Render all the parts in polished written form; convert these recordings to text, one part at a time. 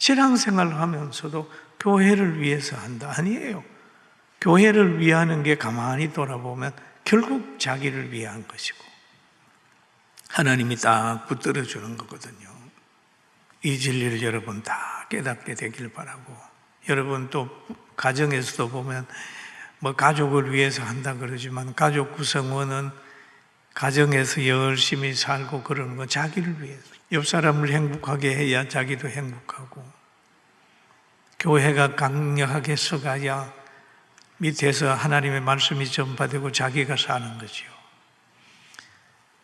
신앙생활을 하면서도 교회를 위해서 한다? 아니에요. 교회를 위하는 게 가만히 돌아보면 결국 자기를 위한 것이고 하나님이 딱 붙들어 주는 거거든요. 이 진리를 여러분 다 깨닫게 되길 바라고, 여러분 또 가정에서도 보면 뭐 가족을 위해서 한다 그러지만 가족 구성원은 가정에서 열심히 살고 그러는 건 자기를 위해서, 옆 사람을 행복하게 해야 자기도 행복하고, 교회가 강력하게 서가야 밑에서 하나님의 말씀이 전파되고 자기가 사는 거지요.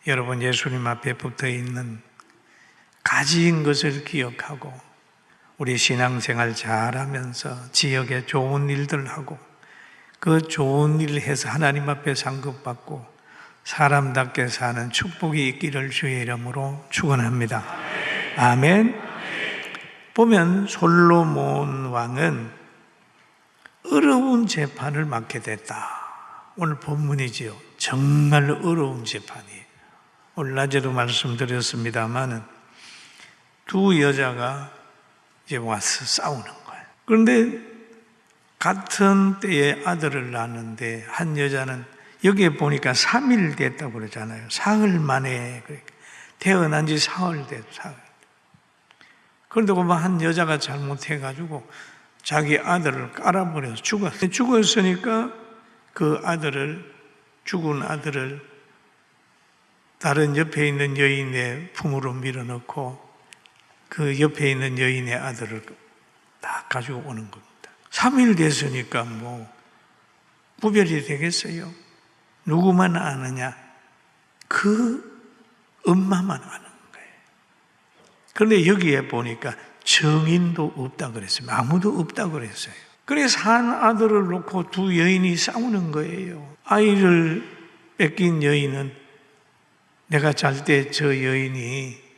여러분, 예수님 앞에 붙어 있는 가진 것을 기억하고 우리 신앙생활 잘하면서 지역에 좋은 일들 하고 그 좋은 일을 해서 하나님 앞에 상급받고 사람답게 사는 축복이 있기를 주의 이름으로 축원합니다. 아멘. 보면 솔로몬 왕은 어려운 재판을 맡게 됐다. 오늘 본문이지요. 정말 어려운 재판이에요. 오늘 낮에도 말씀드렸습니다만 두 여자가 이제 와서 싸우는 거예요. 그런데 같은 때에 아들을 낳았는데 한 여자는 여기에 보니까 3일 됐다고 그러잖아요. 사흘 만에, 태어난 지 사흘 됐어요. 사흘. 그런데 한 여자가 잘못해가지고 자기 아들을 깔아버려서 죽었어요. 죽었으니까 그 아들을, 죽은 아들을 다른 옆에 있는 여인의 품으로 밀어넣고 그 옆에 있는 여인의 아들을 다 가지고 오는 겁니다. 3일 됐으니까 뭐 구별이 되겠어요? 누구만 아느냐? 그 엄마만 아는 거예요. 그런데 여기에 보니까 증인도 없다 그랬어요. 아무도 없다 그랬어요. 그래서 한 아들을 놓고 두 여인이 싸우는 거예요. 아이를 뺏긴 여인은 내가 잘 때 저 여인이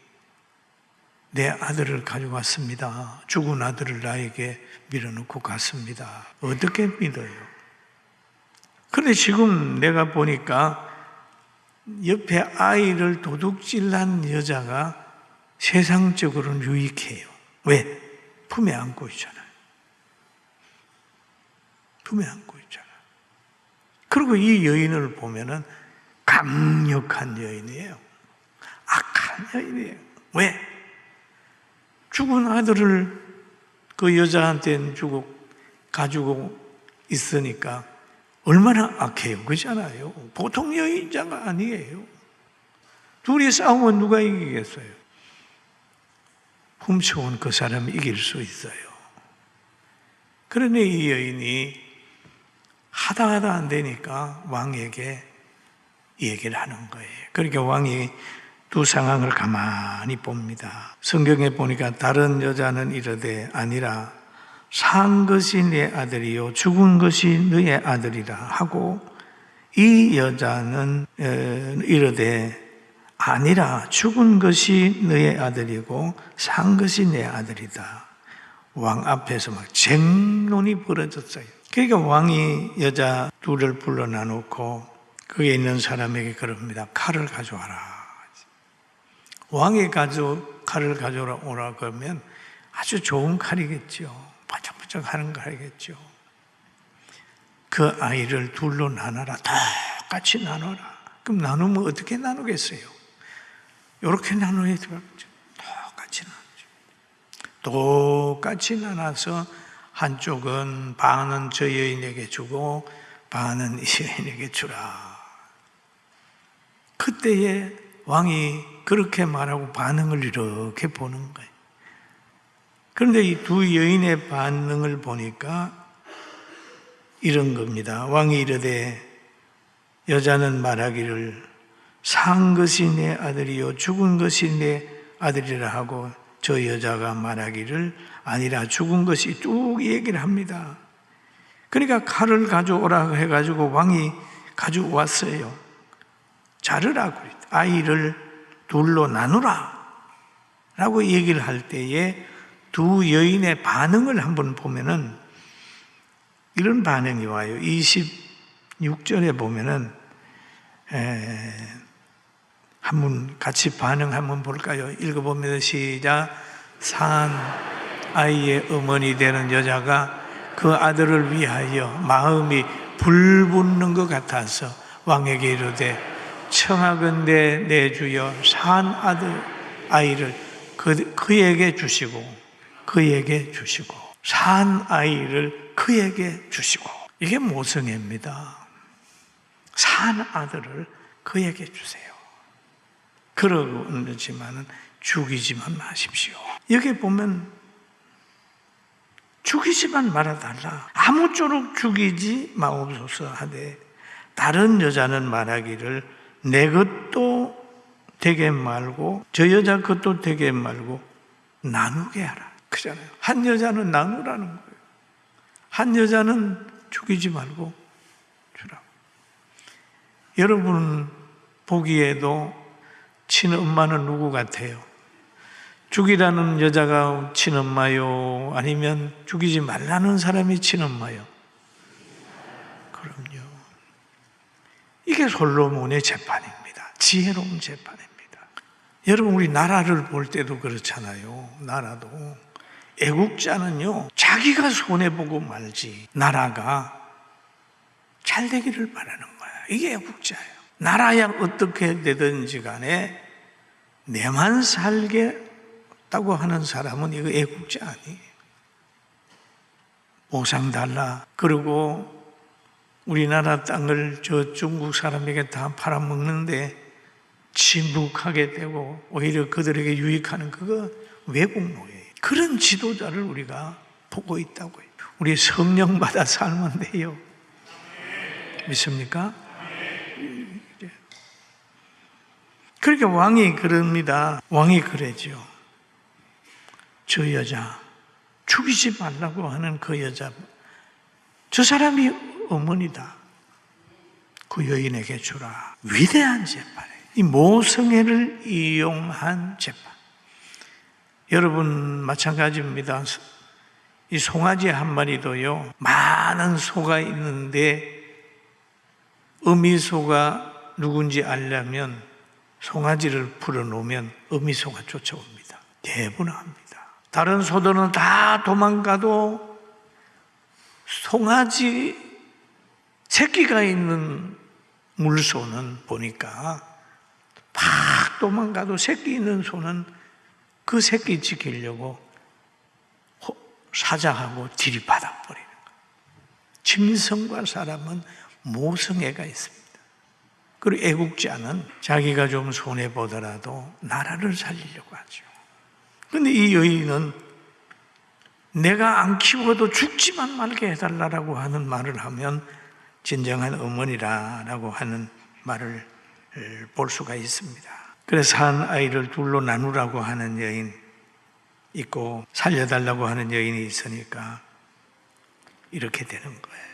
내 아들을 가져갔습니다. 죽은 아들을 나에게 밀어넣고 갔습니다. 어떻게 믿어요? 그런데 지금 내가 보니까 옆에 아이를 도둑질한 여자가 세상적으로는 유익해요. 왜? 품에 안고 있잖아요. 품에 안고 있잖아요. 그리고 이 여인을 보면은 강력한 여인이에요. 악한 여인이에요. 왜? 죽은 아들을 그 여자한테는 가지고 있으니까 얼마나 악해요. 그렇잖아요. 보통 여인자가 아니에요. 둘이 싸우면 누가 이기겠어요? 훔쳐온 그 사람이 이길 수 있어요. 그러니 이 여인이 하다 안 되니까 왕에게 얘기를 하는 거예요. 그러니까 왕이 두 상황을 가만히 봅니다. 성경에 보니까 다른 여자는 이르되 아니라 산 것이 내 아들이요 죽은 것이 너의 아들이라 하고, 이 여자는 이르되 아니라 죽은 것이 너의 아들이고 산 것이 내 아들이다. 왕 앞에서 막 쟁론이 벌어졌어요. 그러니까 왕이 여자 둘을 불러놔 놓고 거기에 있는 사람에게 그럽니다. 칼을 가져와라. 왕이 칼을 가져오라 그러면 아주 좋은 칼이겠죠. 바짝바짝 하는 칼이겠죠. 그 아이를 둘로 나눠라. 똑같이 나눠라. 그럼 나누면 어떻게 나누겠어요? 이렇게 나눠야 되겠죠. 똑같이 나누죠. 똑같이 나눠서 한쪽은 반은 저 여인에게 주고 반은 이 여인에게 주라. 그때에 왕이 그렇게 말하고 반응을 이렇게 보는 거예요. 그런데 이 두 여인의 반응을 보니까 이런 겁니다. 왕이 이르되 여자는 말하기를 산 것이 내 아들이요 죽은 것이 내 아들이라 하고, 저 여자가 말하기를 아니라 죽은 것이 쭉 얘기를 합니다. 그러니까 칼을 가져오라 해가지고 왕이 가져왔어요. 자르라고 그랬다. 아이를 둘로 나누라 라고 얘기를 할 때에 두 여인의 반응을 한번 보면은 이런 반응이 와요. 26절에 보면은 한번 같이 반응 한번 볼까요? 읽어보면 시작. 산 아이의 어머니 되는 여자가 그 아들을 위하여 마음이 불붙는 것 같아서 왕에게 이르되 청하건대 내 주여 산 아들 아이를 그에게 주시고 산 아이를 그에게 주시고. 이게 모성애입니다. 산 아들을 그에게 주세요. 그러지만은 죽이지만 마십시오. 여기 보면 죽이지만 말아달라. 아무쪼록 죽이지 마옵소서 하되 다른 여자는 말하기를 내 것도 되게 말고 저 여자 것도 되게 말고 나누게 하라. 그잖아요. 한 여자는 나누라는 거예요. 한 여자는 죽이지 말고 주라고. 여러분 보기에도 친엄마는 누구 같아요? 죽이라는 여자가 친엄마요? 아니면 죽이지 말라는 사람이 친엄마요? 그럼요. 이게 솔로몬의 재판입니다. 지혜로운 재판입니다. 여러분 우리 나라를 볼 때도 그렇잖아요. 나라도 애국자는요 자기가 손해보고 말지 나라가 잘 되기를 바라는 거야. 이게 애국자예요. 나라야 어떻게 되든지 간에 내만 살겠다고 하는 사람은 이거 애국자 아니에요. 보상 달라. 그리고 우리나라 땅을 저 중국 사람에게 다 팔아먹는데 침묵하게 되고 오히려 그들에게 유익하는 그거 외국노예요. 그런 지도자를 우리가 보고 있다고요. 우리 성령 받아 살면 돼요. 믿습니까? 그러니까 왕이 그럽니다. 왕이 그러죠. 저 여자 죽이지 말라고 하는 그 여자, 저 사람이 어머니다. 그 여인에게 주라. 위대한 재판이에요. 이 모성애를 이용한 재판. 여러분 마찬가지입니다. 이 송아지 한 마리도요 많은 소가 있는데 어미소가 누군지 알려면 송아지를 풀어놓으면 어미소가 쫓아옵니다. 대분합니다. 다른 소들은 다 도망가도 송아지 새끼가 있는 물소는 보니까 팍 도망가도 새끼 있는 소는 그 새끼 지키려고 사자하고 들이받아버리는 거예요. 짐승과 사람은 모성애가 있습니다. 그리고 애국자는 자기가 좀 손해보더라도 나라를 살리려고 하죠. 그런데 이 여인은 내가 안 키워도 죽지만 말게 해달라고 하는 말을 하면 진정한 어머니라고 하는 말을 볼 수가 있습니다. 그래서 한 아이를 둘로 나누라고 하는 여인 있고 살려달라고 하는 여인이 있으니까 이렇게 되는 거예요.